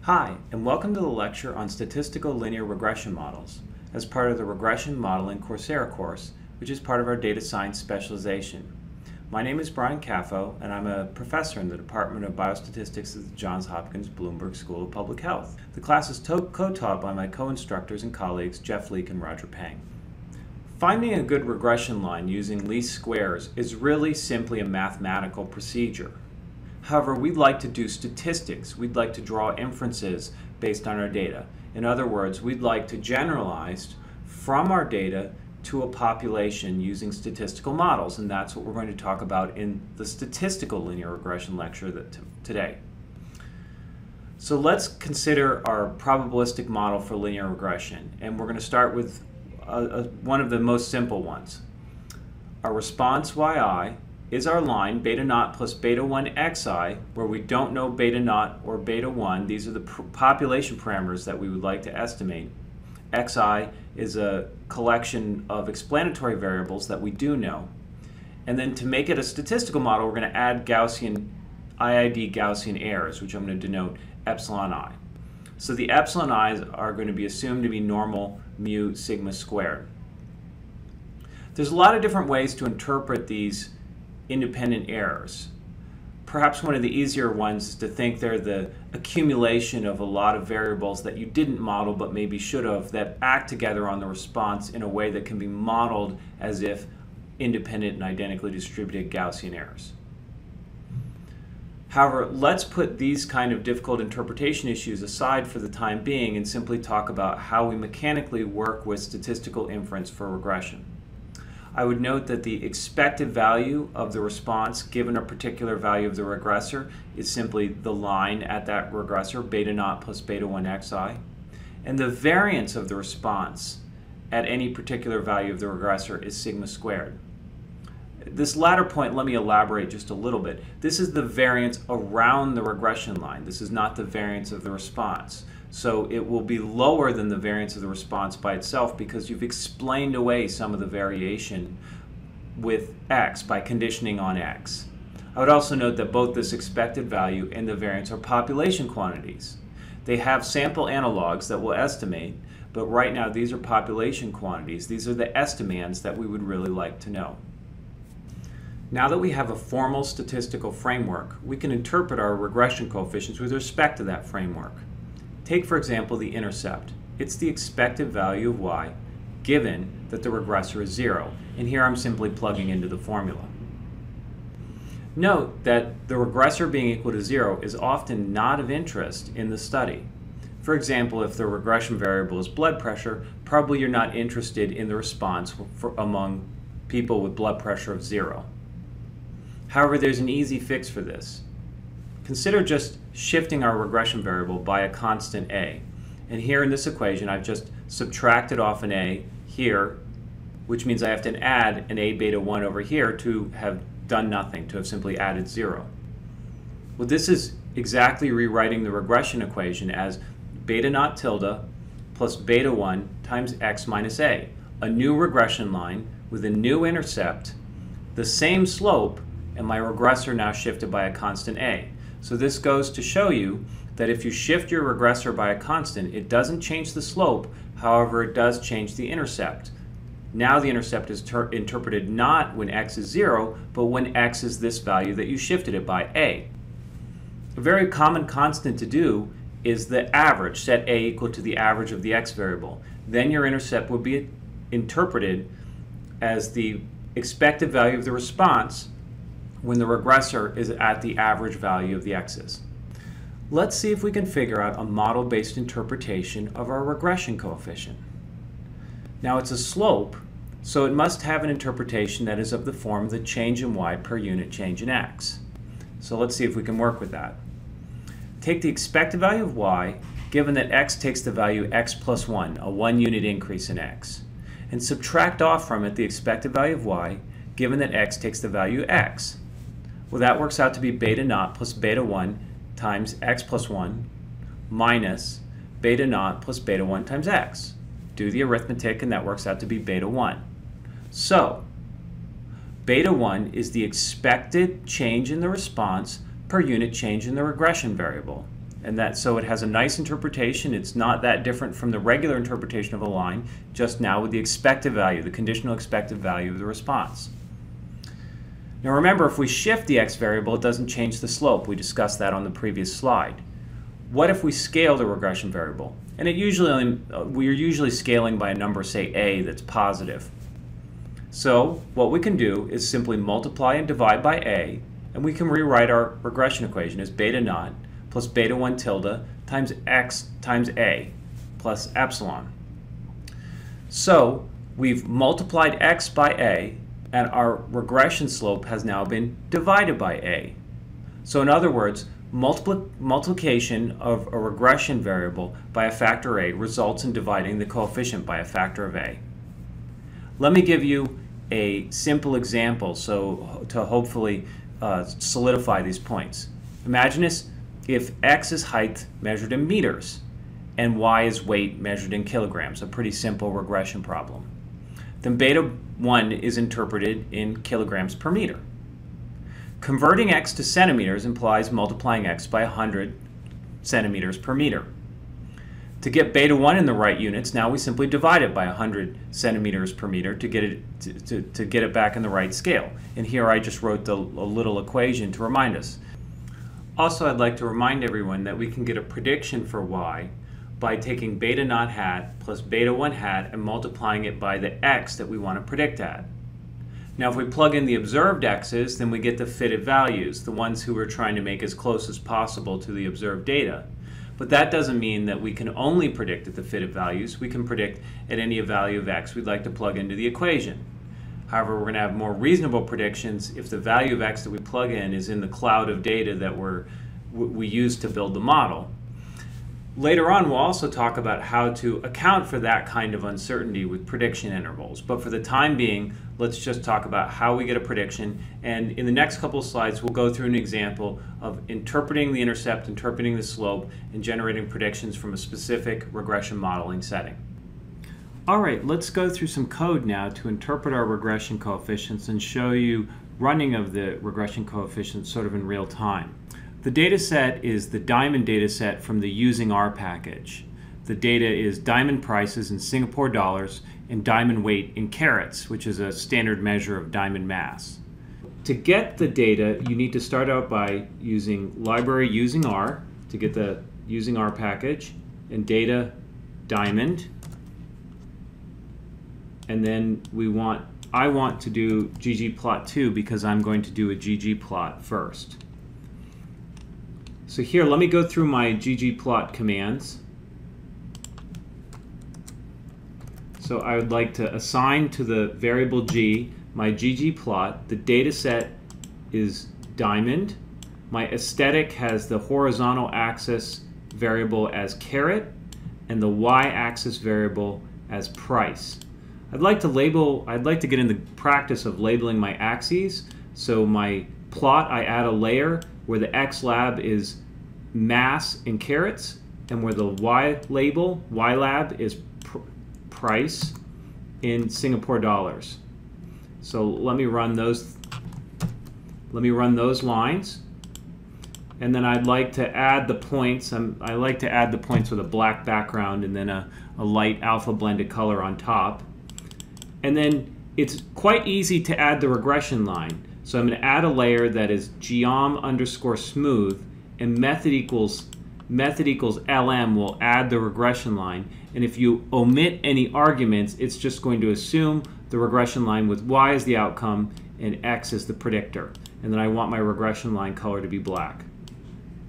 Hi, and welcome to the lecture on statistical linear regression models as part of the Regression Modeling Coursera course, which is part of our data science specialization. My name is Brian Caffo, and I'm a professor in the Department of Biostatistics at the Johns Hopkins Bloomberg School of Public Health. The class is co-taught by my co-instructors and colleagues Jeff Leake and Roger Pang. Finding a good regression line using least squares is really simply a mathematical procedure. However, we'd like to do statistics. We'd like to draw inferences based on our data. In other words, we'd like to generalize from our data to a population using statistical models, and that's what we're going to talk about in the statistical linear regression lecture today. So let's consider our probabilistic model for linear regression, and we're going to start with one of the most simple ones. Our response yi is our line beta naught plus beta 1 xi, where we don't know beta naught or beta 1. These are the population parameters that we would like to estimate. Xi is a collection of explanatory variables that we do know. And then to make it a statistical model, we're going to add IID Gaussian errors, which I'm going to denote epsilon I. So the epsilon i's are going to be assumed to be normal mu sigma squared. There's a lot of different ways to interpret these independent errors. Perhaps one of the easier ones is to think they're the accumulation of a lot of variables that you didn't model but maybe should have, that act together on the response in a way that can be modeled as if independent and identically distributed Gaussian errors. However, let's put these kind of difficult interpretation issues aside for the time being and simply talk about how we mechanically work with statistical inference for regression. I would note that the expected value of the response given a particular value of the regressor is simply the line at that regressor, beta naught plus beta 1 xi. And the variance of the response at any particular value of the regressor is sigma squared. This latter point, let me elaborate just a little bit. This is the variance around the regression line. This is not the variance of the response. So it will be lower than the variance of the response by itself because you've explained away some of the variation with x by conditioning on x. I would also note that both this expected value and the variance are population quantities. They have sample analogs that we'll estimate, but right now these are population quantities. These are the estimands that we would really like to know. Now that we have a formal statistical framework, we can interpret our regression coefficients with respect to that framework. Take, for example, the intercept. It's the expected value of y given that the regressor is 0. And here I'm simply plugging into the formula. Note that the regressor being equal to 0 is often not of interest in the study. For example, if the regression variable is blood pressure, probably you're not interested in the response among people with blood pressure of 0. However, there's an easy fix for this. Consider just shifting our regression variable by a constant a. And here in this equation, I've just subtracted off an a here, which means I have to add an a beta 1 over here to have done nothing, to have simply added 0. Well, this is exactly rewriting the regression equation as beta naught tilde plus beta 1 times x minus a new regression line with a new intercept, the same slope, and my regressor now shifted by a constant a. So this goes to show you that if you shift your regressor by a constant, it doesn't change the slope, however it does change the intercept. Now the intercept is interpreted not when x is 0, but when x is this value that you shifted it by, a. A very common constant to do is the average, set a equal to the average of the x variable. Then your intercept would be interpreted as the expected value of the response when the regressor is at the average value of the x's. Let's see if we can figure out a model-based interpretation of our regression coefficient. Now it's a slope, so it must have an interpretation that is of the form of the change in y per unit change in x. So let's see if we can work with that. Take the expected value of y, given that x takes the value x plus 1, a 1 unit increase in x, and subtract off from it the expected value of y, given that x takes the value x. Well, that works out to be beta naught plus beta 1 times x plus 1 minus beta naught plus beta 1 times x. Do the arithmetic, and that works out to be beta 1. So, beta 1 is the expected change in the response per unit change in the regression variable. And so it has a nice interpretation. It's not that different from the regular interpretation of a line, just now with the expected value, the conditional expected value of the response. Now remember, if we shift the x variable, it doesn't change the slope. We discussed that on the previous slide. What if we scale the regression variable? And we're usually scaling by a number, say a, that's positive. So what we can do is simply multiply and divide by a, and we can rewrite our regression equation as beta naught plus beta 1 tilde times x times a plus epsilon. So we've multiplied x by a, and our regression slope has now been divided by a. So in other words, multiplication of a regression variable by a factor a results in dividing the coefficient by a factor of a. Let me give you a simple example to hopefully solidify these points. Imagine if x is height measured in meters and y is weight measured in kilograms, a pretty simple regression problem. Then beta 1 is interpreted in kilograms per meter. Converting x to centimeters implies multiplying x by 100 centimeters per meter. To get beta 1 in the right units, now we simply divide it by 100 centimeters per meter to get it back in the right scale. And here I just wrote a little equation to remind us. Also, I'd like to remind everyone that we can get a prediction for y by taking beta naught hat plus beta 1 hat and multiplying it by the x that we want to predict at. Now if we plug in the observed x's, then we get the fitted values, the ones who we're trying to make as close as possible to the observed data. But that doesn't mean that we can only predict at the fitted values. We can predict at any value of x we'd like to plug into the equation. However, we're going to have more reasonable predictions if the value of x that we plug in is in the cloud of data that we use to build the model. Later on, we'll also talk about how to account for that kind of uncertainty with prediction intervals. But for the time being, let's just talk about how we get a prediction. And in the next couple of slides, we'll go through an example of interpreting the intercept, interpreting the slope, and generating predictions from a specific regression modeling setting. All right, let's go through some code now to interpret our regression coefficients and show you running of the regression coefficients sort of in real time. The data set is the diamond data set from the Using R package. The data is diamond prices in Singapore dollars and diamond weight in carats, which is a standard measure of diamond mass. To get the data, you need to start out by using library Using R to get the Using R package and data diamond. And then I want to do ggplot2 because I'm going to do a ggplot first. So here, let me go through my ggplot commands. So I would like to assign to the variable g my ggplot. The data set is diamond. My aesthetic has the horizontal axis variable as carat and the y-axis variable as price. I'd like to get in the practice of labeling my axes. So my plot, I add a layer where the x lab is mass in carats and where the y lab is price in Singapore dollars. So let me run those lines, and then I'd like to add the points. I like to add the points with a black background and then a light alpha blended color on top. And then it's quite easy to add the regression line. So I'm going to add a layer that is geom_smooth, and method equals lm will add the regression line. And if you omit any arguments, it's just going to assume the regression line with y as the outcome and x as the predictor. And then I want my regression line color to be black.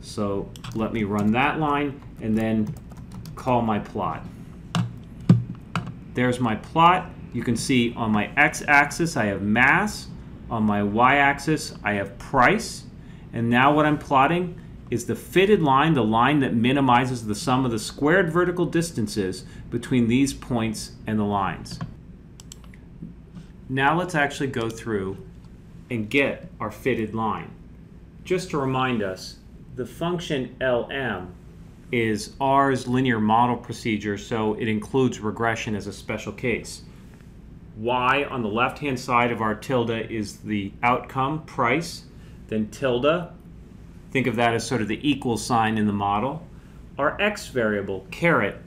So let me run that line and then call my plot. There's my plot. You can see on my x-axis I have mass, on my y-axis I have price, and now what I'm plotting is the fitted line, the line that minimizes the sum of the squared vertical distances between these points and the lines. Now let's actually go through and get our fitted line. Just to remind us, the function lm is R's linear model procedure, so it includes regression as a special case. Y on the left-hand side of our tilde is the outcome, price, then tilde, think of that as sort of the equal sign in the model. Our x variable, caret,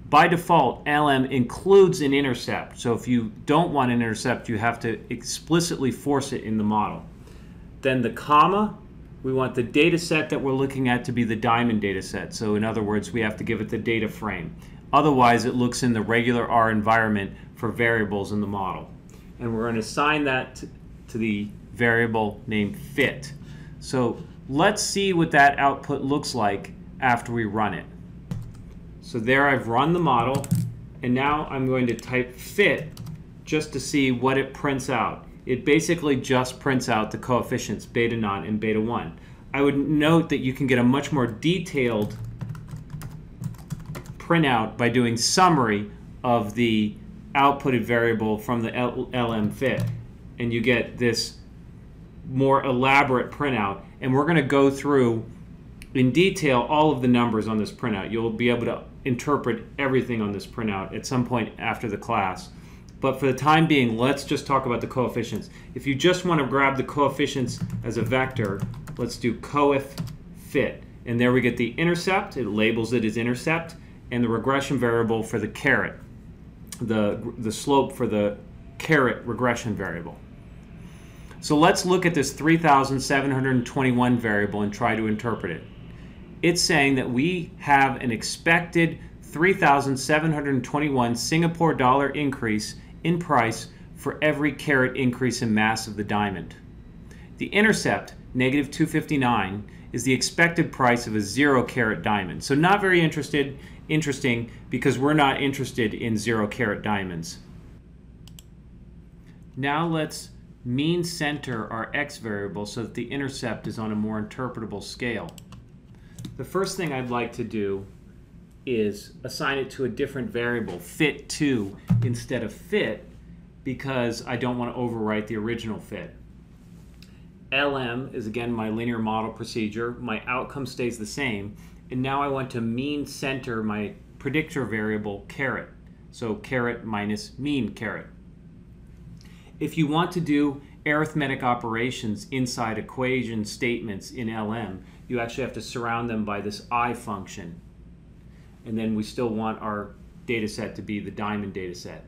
by default, LM includes an intercept. So if you don't want an intercept, you have to explicitly force it in the model. Then the comma, we want the data set that we're looking at to be the diamond data set. So in other words, we have to give it the data frame. Otherwise, it looks in the regular R environment for variables in the model. And we're going to assign that to the variable named fit. So let's see what that output looks like after we run it. So there I've run the model, and now I'm going to type fit just to see what it prints out. It basically just prints out the coefficients beta naught and beta 1. I would note that you can get a much more detailed printout by doing summary of the outputted variable from the LM fit, and you get this more elaborate printout. And we're going to go through in detail all of the numbers on this printout. You'll be able to interpret everything on this printout at some point after the class. But for the time being, let's just talk about the coefficients. If you just want to grab the coefficients as a vector, let's do coef fit. And there we get the intercept. It labels it as intercept. And the regression variable for the caret, the slope for the caret regression variable. So let's look at this 3,721 variable and try to interpret it. It's saying that we have an expected 3,721 Singapore dollar increase in price for every carat increase in mass of the diamond. The intercept, negative 259, is the expected price of a 0 carat diamond. So not very interesting because we're not interested in 0 carat diamonds. Now let's mean center our x variable so that the intercept is on a more interpretable scale. The first thing I'd like to do is assign it to a different variable, fit2, instead of fit, because I don't want to overwrite the original fit. LM is again my linear model procedure. My outcome stays the same, and now I want to mean center my predictor variable caret. So caret minus mean caret. If you want to do arithmetic operations inside equation statements in LM, you actually have to surround them by this I function. And then we still want our data set to be the diamond data set.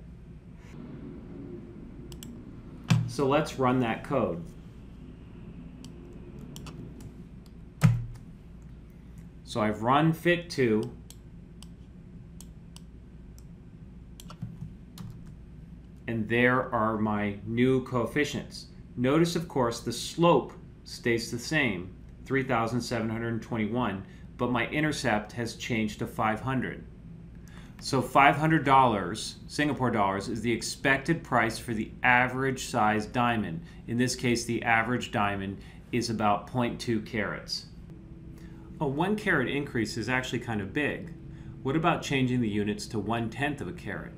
So let's run that code. So I've run fit2. And there are my new coefficients. Notice, of course, the slope stays the same, 3,721, but my intercept has changed to 500. So $500, Singapore dollars, is the expected price for the average size diamond. In this case, the average diamond is about 0.2 carats. A 1 carat increase is actually kind of big. What about changing the units to 1/10 of a carat?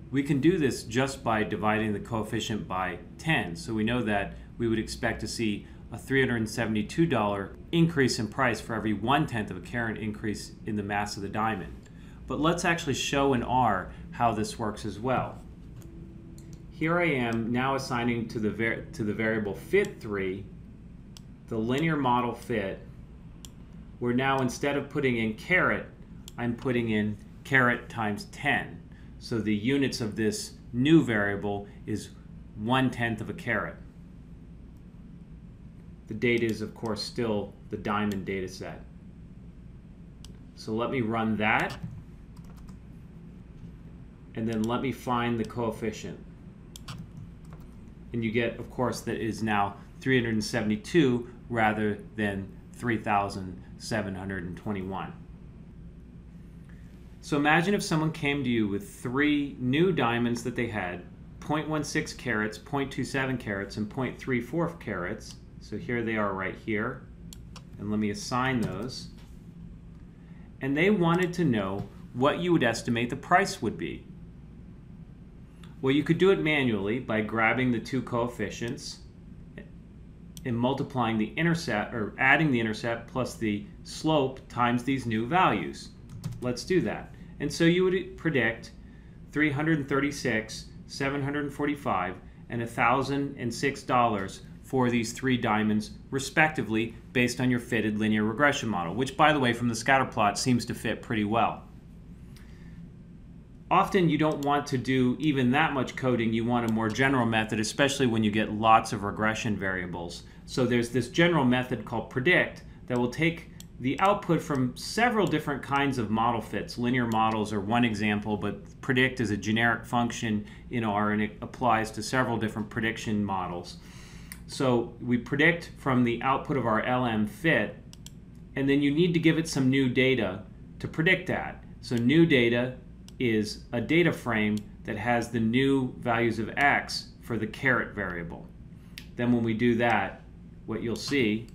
We can do this just by dividing the coefficient by 10. So we know that we would expect to see a $372 increase in price for every 1/10 of a carat increase in the mass of the diamond. But let's actually show in R how this works as well. Here I am now assigning to the variable fit3 the linear model fit, where now instead of putting in carat, I'm putting in carat times 10. So the units of this new variable is 1/10 of a carat. The data is, of course, still the diamond data set. So let me run that. And then let me find the coefficient. And you get, of course, that is now 372 rather than 3,721. So imagine if someone came to you with 3 new diamonds that they had, 0.16 carats, 0.27 carats, and 0.34 carats. So here they are right here. And let me assign those. And they wanted to know what you would estimate the price would be. Well, you could do it manually by grabbing the 2 coefficients and multiplying the intercept, or adding the intercept plus the slope times these new values. Let's do that. And so you would predict 336, 745, and $1,006 for these 3 diamonds respectively based on your fitted linear regression model, which, by the way, from the scatter plot seems to fit pretty well. Often you don't want to do even that much coding. You want a more general method, especially when you get lots of regression variables. So there's this general method called predict that will take the output from several different kinds of model fits. Linear models are one example, but predict is a generic function in R, and it applies to several different prediction models. So we predict from the output of our LM fit, and then you need to give it some new data to predict that. So new data is a data frame that has the new values of x for the caret variable. Then when we do that, what you'll see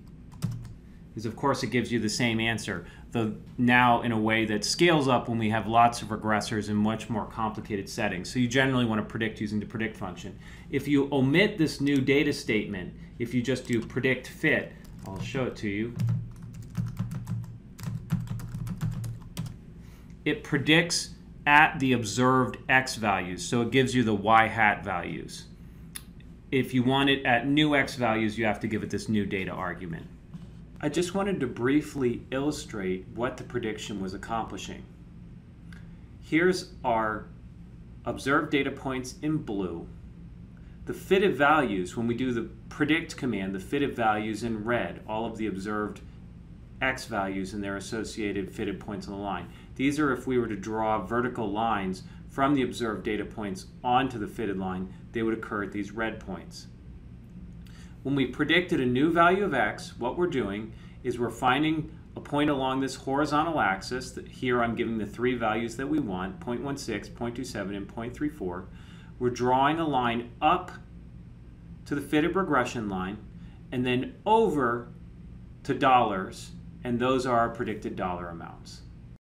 is, of course, it gives you the same answer, though now in a way that scales up when we have lots of regressors in much more complicated settings. So you generally want to predict using the predict function. If you omit this new data statement, if you just do predict fit, I'll show it to you. It predicts at the observed x values, so it gives you the y hat values. If you want it at new x values, you have to give it this new data argument. I just wanted to briefly illustrate what the prediction was accomplishing. Here's our observed data points in blue. The fitted values, when we do the predict command, the fitted values in red, all of the observed x values and their associated fitted points on the line. These are if we were to draw vertical lines from the observed data points onto the fitted line, they would occur at these red points. When we predicted a new value of x, what we're doing is we're finding a point along this horizontal axis. Here I'm giving the 3 values that we want, 0.16, 0.27, and 0.34. We're drawing a line up to the fitted regression line and then over to dollars, and those are our predicted dollar amounts.